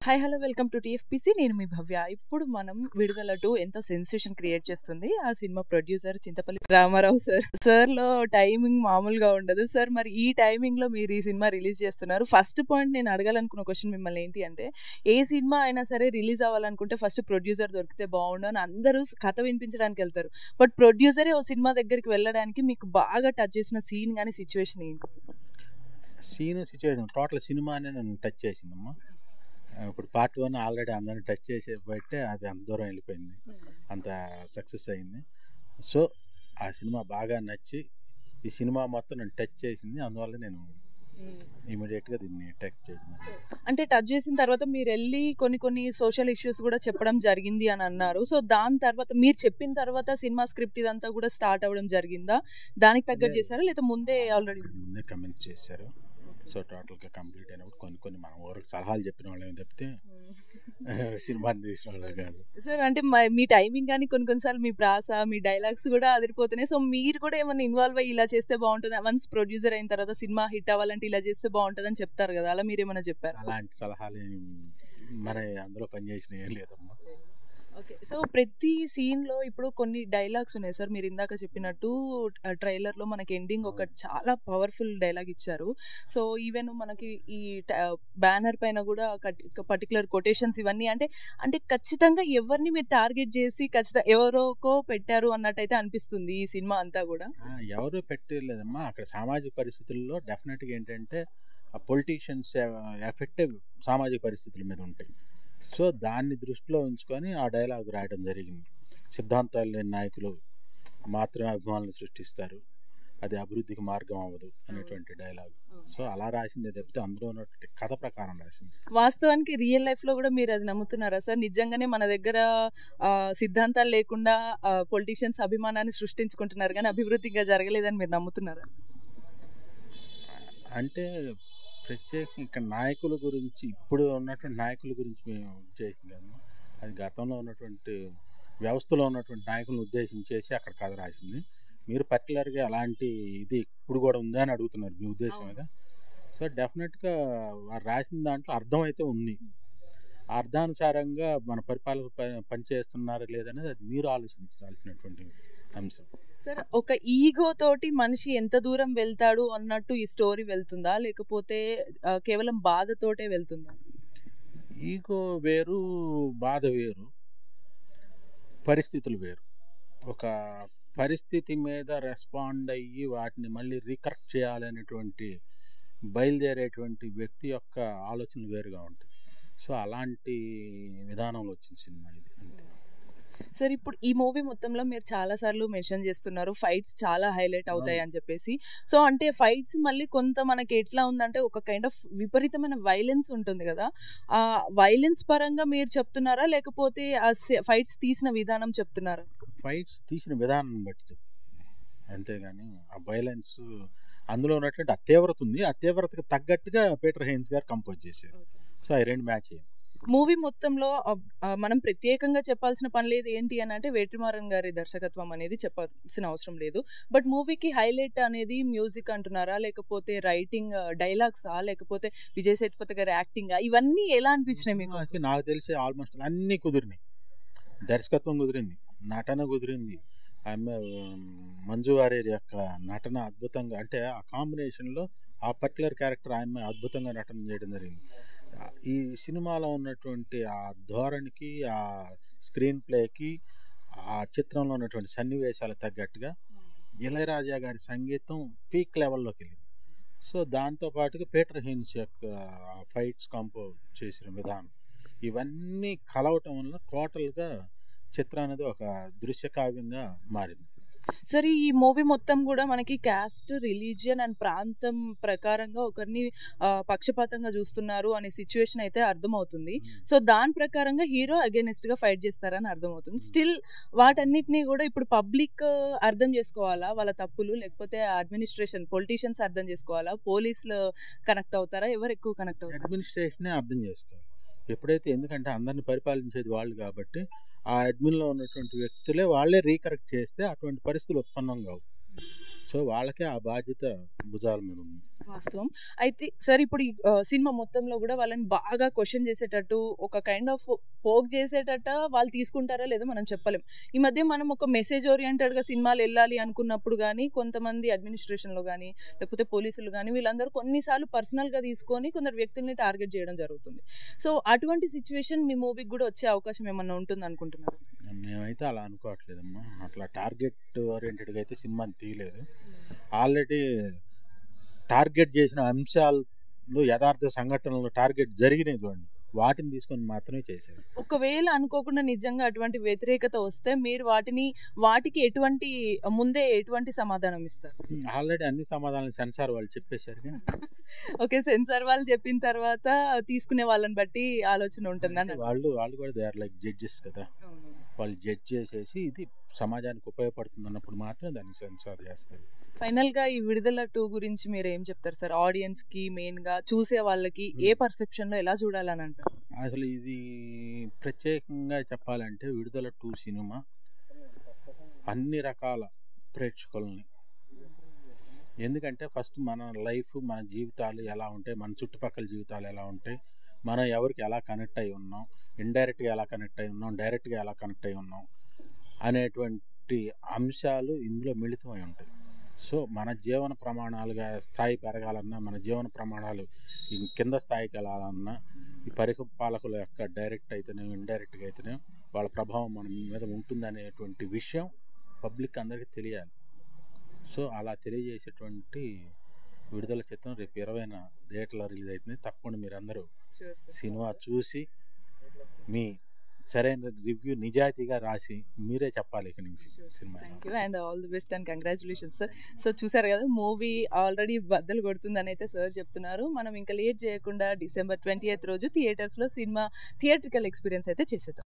Hi hello welcome to TFPC. నేను మీ భవ్య. ఇప్పుడు మనం విడుదల 2 ఎంతో సెన్సేషన్ క్రియేట్ చేస్తుంది. ఆ cinema producer Chintapalli Ramarao sir. సార్‌లో టైమింగ్ మామూలుగా ఉండదు. సార్ మరి ఈ టైమింగ్‌లో మీరు ఈ సినిమా రిలీజ్ చేస్తున్నారు. ఫస్ట్ పాయింట్ నేను అడగాలనుకున్న క్వెషన్ మిమ్మల్ని ఏంటి అంటే, ఏ సినిమా అయినా సరే రిలీజ్ అవ్వాలనుకుంటే ఫస్ట్ ప్రొడ్యూసర్ దొరికితే బావుండు అని అందరూ కథ వినిపించడానికి ఎళ్తారు. బట్ ప్రొడ్యూసరే ఓ సినిమా దగ్గరికి వెళ్ళడానికి మీకు బాగా టచ్ చేసిన సీన్ గాని, సిట్యుయేషన్ ఏంటి? సిచ్యువేషన్ టోటల్ సినిమానే నన్ను టచ్ చేసిందమ్మా. ఇప్పుడు పార్ట్ 1 ఆల్రెడీ అందరిని టచ్ చేసే బట్టే అది అంత దూరం వెళ్ళిపోయింది, అంత సక్సెస్ అయింది. సో ఆ సినిమా బాగా నచ్చి ఈ సినిమా మొత్తం నన్ను టచ్ చేసింది. అందువల్ల నేను ఇమీడియట్గా దీన్ని టచ్ చేయడం. అంటే టచ్ చేసిన తర్వాత మీరెళ్ళి కొన్ని సోషల్ ఇష్యూస్ కూడా చెప్పడం జరిగింది అని అన్నారు. సో దాని తర్వాత మీరు చెప్పిన తర్వాత సినిమా స్క్రిప్ట్ ఇదంతా కూడా స్టార్ట్ అవ్వడం జరిగిందా? దానికి తగ్గట్టు చేశారా? లేదా ముందే ఆల్రెడీ ముందే కమెంట్ చేశారు. సో టోటల్గా కంప్లీట్ అయినప్పుడు కొన్ని మన ఊరికి సలహాలు చెప్పిన వాళ్ళని తప్పితే సినిమాని తీసిన వాళ్ళు కాదు సార్. అంటే మీ టైమింగ్ కానీ కొన్నిసార్లు మీ ప్రాస, మీ డైలాగ్స్ కూడా అదిరిపోతున్నాయి. సో మీరు కూడా ఏమన్నా ఇన్వాల్వ్ అయ్యి ఇలా చేస్తే బాగుంటుంది, వన్స్ ప్రొడ్యూసర్ అయిన తర్వాత సినిమా హిట్ అవ్వాలంటే ఇలా చేస్తే బాగుంటుంది అని చెప్తారు కదా, అలా మీరు ఏమైనా చెప్పారు? అలాంటి సలహాలు మన అందులో పనిచేసిన ఏం లేదమ్మా. ఓకే. సో ప్రతి సీన్‌లో ఇప్పుడు కొన్ని డైలాగ్స్ ఉన్నాయి సార్. మీరు ఇందాక చెప్పినట్టు ట్రైలర్‌లో మనకి ఎండింగ్ ఒక చాలా పవర్‌ఫుల్ డైలాగ్ ఇచ్చారు. సో ఈవెన్ మనకి ఈ బ్యానర్ పైన కూడా పర్టిక్యులర్ కొటేషన్స్ ఇవన్నీ అంటే ఖచ్చితంగా ఎవరిని మీరు టార్గెట్ చేసి ఎవరోకో పెట్టారు అన్నట్టయితే అనిపిస్తుంది ఈ సినిమా అంతా కూడా. ఎవరు పెట్టలేదమ్మా. అక్కడ సామాజిక పరిస్థితుల్లో డెఫినెట్గా ఏంటంటే ఆ పొలిటీషియన్స్ ఎఫెక్టివ్ సామాజిక పరిస్థితుల మీద ఉంటాయి. సో దాన్ని దృష్టిలో ఉంచుకొని ఆ డైలాగ్ రాయడం జరిగింది. సిద్ధాంతాలు లేని నాయకులు మాత్రమే అభిమానులు సృష్టిస్తారు, అది అభివృద్ధికి మార్గం అవ్వదు అనేటువంటి డైలాగ్. సో అలా రాసిందే తప్పితే అందులో ఉన్నటువంటి కథ ప్రకారం రాసింది. వాస్తవానికి రియల్ లైఫ్లో కూడా మీరు అది నమ్ముతున్నారా సార్? నిజంగానే మన దగ్గర సిద్ధాంతాలు లేకుండా పొలిటీషియన్స్ అభిమానాన్ని సృష్టించుకుంటున్నారు కానీ అభివృద్ధిగా జరగలేదని మీరు నమ్ముతున్నారా? అంటే ప్రత్యేకంగా ఇక్కడ నాయకుల గురించి, ఇప్పుడు ఉన్నటువంటి నాయకుల గురించి మేము చేసింది కదమ్మా. అది గతంలో ఉన్నటువంటి వ్యవస్థలో ఉన్నటువంటి నాయకులను ఉద్దేశించేసి అక్కడ కథ రాసింది. మీరు పర్టికులర్గా అలాంటి ఇది ఇప్పుడు కూడా ఉందా అని అడుగుతున్నారు మీ ఉద్దేశం మీద. సో డెఫినెట్గా వారు రాసిన దాంట్లో అర్థం అయితే ఉంది. అర్థానుసారంగా మన పరిపాలకులు పనిచేస్తున్నారా లేదనేది అది మీరు ఆలోచించాల్సినటువంటి అంశం. సార్ ఒక ఈగో తోటి మనిషి ఎంత దూరం వెళ్తాడు అన్నట్టు ఈ స్టోరీ వెళ్తుందా, లేకపోతే కేవలం బాధతోటే వెళ్తుందా? ఈగో వేరు, బాధ వేరు, పరిస్థితులు వేరు. ఒక పరిస్థితి మీద రెస్పాండ్ అయ్యి వాటిని మళ్ళీ రీకరెక్ట్ చేయాలనేటువంటి బయలుదేరేటువంటి వ్యక్తి యొక్క ఆలోచనలు వేరుగా ఉంటాయి. సో అలాంటి విధానంలో వచ్చిన సినిమా ఇది. సార్ ఇప్పుడు ఈ మూవీ మొత్తంలో మీరు చాలా సార్లు మెన్షన్ చేస్తున్నారు ఫైట్స్ చాలా హైలైట్ అవుతాయి అని చెప్పేసి. సో అంటే ఫైట్స్ మళ్ళీ కొంత మనకి ఎట్లా ఉందంటే ఒక కైండ్ ఆఫ్ విపరీతమైన వైలెన్స్ ఉంటుంది కదా, ఆ వైలెన్స్ పరంగా మీరు చెప్తున్నారా లేకపోతే ఆ ఫైట్స్ తీసిన విధానం చెప్తున్నారా? ఫైట్స్ తీసిన విధానం బట్టి అంతేగాని ఆ వైలెన్స్ అందులో ఉన్నటువంటి ఆ తీవ్రత ఉంది. ఆ తీవ్రతకు తగ్గట్టుగా పీటర్ హెయిన్స్ గారు కంపోజ్ చేశారు. సో ఆ రెండు మ్యాచ్ అయ్యింది. మూవీ మొత్తంలో మనం ప్రత్యేకంగా చెప్పాల్సిన పని లేదు. ఏంటి అని అంటే వెట్రిమారన్ గారి దర్శకత్వం అనేది చెప్పాల్సిన అవసరం లేదు. బట్ మూవీకి హైలైట్ అనేది మ్యూజిక్ అంటున్నారా, లేకపోతే రైటింగ్, డైలాగ్సా, లేకపోతే విజయ్ సేతుపతి గారి యాక్టింగ్, ఇవన్నీ ఎలా అనిపించినాయి మీకు? నాకు తెలిసి ఆల్మోస్ట్ అన్నీ కుదిరినాయి. దర్శకత్వం కుదిరింది, నటన కుదిరింది. ఆమె మంజు వారియర్ యొక్క నటన అద్భుతంగా, అంటే ఆ కాంబినేషన్లో ఆ పర్టికులర్ క్యారెక్టర్ ఆమె అద్భుతంగా నటన చేయడం జరిగింది. ఈ సినిమాలో ఉన్నటువంటి ఆ ధోరణికి, ఆ స్క్రీన్ ప్లేకి, ఆ చిత్రంలో ఉన్నటువంటి సన్నివేశాలకు తగ్గట్టుగా ఇళయరాజా గారి సంగీతం పీక్ లెవెల్లోకి వెళ్ళింది. సో దాంతోపాటుగా పీటర్ హెయిన్స్ యొక్క ఫైట్స్ కంపోజ్ చేసిన విధానం, ఇవన్నీ కలవటం వల్ల టోటల్గా చిత్రం అనేది ఒక దృశ్యకావ్యంగా మారింది. సరే ఈ మూవీ మొత్తం కూడా మనకి క్యాస్ట్, రిలీజియన్ అండ్ ప్రాంతం ప్రకారంగా ఒకరిని పక్షపాతంగా చూస్తున్నారు అనే సిచ్యువేషన్ అయితే అర్థమవుతుంది. సో దాని ప్రకారంగా హీరో అగైనెస్ట్ గా ఫైట్ చేస్తారని అర్థమవుతుంది. స్టిల్ వాటన్నిటినీ కూడా ఇప్పుడు పబ్లిక్ అర్థం చేసుకోవాలా వాళ్ళ తప్పులు, లేకపోతే అడ్మినిస్ట్రేషన్ పొలిటీషియన్స్ అర్థం చేసుకోవాలా, పోలీసులు కనెక్ట్ అవుతారా, ఎవరు ఎక్కువ కనెక్ట్ అవుతారు? అడ్మినిస్ట్రేషనే అర్థం చేసుకోవాలి ఎప్పుడైతే, ఎందుకంటే అందరిని పరిపాలించేది వాళ్ళు కాబట్టి ఆ అడ్మిన్లో ఉన్నటువంటి వ్యక్తులే వాళ్ళే రీకరెక్ట్ చేస్తే అటువంటి పరిస్థితులు ఉత్పన్నం కావు. సో వాళ్ళకే ఆ బాధ్యత భుజాల మీద ఉంది. వాస్తవం. అయితే సార్ ఇప్పుడు ఈ సినిమా మొత్తంలో గూడా వాళ్ళని బాగా క్వెషన్ చేసేటట్టు, ఒక కైండ్ ఆఫ్ పోక్ చేసేటట్ట వాళ్ళు తీసుకుంటారో లేదో మనం చెప్పలేం. ఈ మధ్య మనం ఒక మెసేజ్ ఓరియెంటెడ్‌గా సినిమాలెళ్ళాలి అనుకున్నప్పుడు గానీ, కొంతమంది అడ్మినిస్ట్రేషన్‌లో గానీ, లేకపోతే పోలీసులు గానీ, వీళ్ళందరూ కొన్నిసార్లు పర్సనల్‌గా తీసుకొని కొందరు వ్యక్తుల్ని టార్గెట్ చేయడం జరుగుతుంది. సో, అటువంటి సిట్యుయేషన్ మీ మూవీకి గూడా వచ్చే అవకాశం ఏమన్నా ఉంటుందనుకుంటున్నారా? మేమైతే అలా అనుకోవట్లేదమ్మా. అట్లా టార్గెట్ ఓరియంటెడ్‌గా అయితే సినిమాని తీయలేదు. ఆల్రెడీ టార్గెట్ చేసిన అంశాలు యథార్థ సంఘటనలు టార్గెట్ జరిగినాయి చూడండి, వాటిని తీసుకొని మాత్రమే చేసేది. ఒకవేళ అనుకోకుండా నిజంగా అటువంటి వ్యతిరేకత వస్తే మీరు వాటికి ముందే ఎటువంటి సమాధానం ఇస్తారు? ఆల్రెడీ అన్ని సమాధానాలు సెన్సార్ వాళ్ళు చెప్పేశారుగా. ఓకే. సెన్సార్ వాళ్ళు చెప్పిన తర్వాత తీసుకునే వాళ్ళని బట్టి ఆలోచన ఉంటుందని. వాళ్ళు కూడా దే ఆర్ లైక్ జడ్జెస్ కదా. వాళ్ళు జడ్జ్ చేసేసి ఇది సమాజానికి ఉపయోగపడుతుంది అన్నప్పుడు మాత్రం దాన్ని సెన్సార్ చేస్తారు. ఫైనల్‌గా ఈ విడుదల 2 గురించి మీరు ఏం చెప్తారు సార్? ఆడియన్స్‌కి, మెయిన్‌గా చూసే వాళ్ళకి ఏ పర్సెప్షన్‌లో ఎలా చూడాలని అంటారు? అసలు ఇది ప్రత్యేకంగా చెప్పాలంటే విడుదల 2 సినిమా అన్ని రకాల ప్రేక్షకుల్ని, ఎందుకంటే ఫస్ట్ మన లైఫ్, మన జీవితాలు ఎలా ఉంటాయి, మన చుట్టుపక్కల జీవితాలు ఎలా ఉంటాయి, మనం ఎవరికి ఎలా కనెక్ట్ అయి ఉన్నాం, ఇండైరెక్ట్గా ఎలా కనెక్ట్ అయి ఉన్నాం, డైరెక్ట్గా ఎలా కనెక్ట్ అయి ఉన్నాం అనేటువంటి అంశాలు ఇందులో మిళితమై ఉంటాయి. సో మన జీవన ప్రమాణాలుగా స్థాయి పెరగాలన్నా, మన జీవన ప్రమాణాలు కింద స్థాయికి వెళ్ళాలన్నా, ఈ పరిపాలకుల యొక్క డైరెక్ట్ అయితేనే, ఇండైరెక్ట్గా అయితేనే వాళ్ళ ప్రభావం మన మీద ఉంటుందనేటువంటి విషయం పబ్లిక్ అందరికీ తెలియాలి. సో అలా తెలియజేసేటువంటి విడుదల చిత్రం రేపు 20న థియేటర్లో రిలీజ్ అవుతుంది. తప్పకుండా మీరందరూ సినిమా చూసి మీ సరైన రివ్యూ నిజాయితీగా రాసి మీరే చెప్పాలి ఇక నుంచి cinema. Thank you and all the best and congratulations sir. So చూసారు కదా, మూవీ ఆల్రెడీ బద్దలు కొడుతుందని అయితే సార్ చెప్తున్నారు. మనం ఇంకా లేట్ చేయకుండా December 20th రోజు థియేటర్స్లో సినిమా థియేట్రికల్ ఎక్స్పీరియన్స్ అయితే చేసేద్దాం.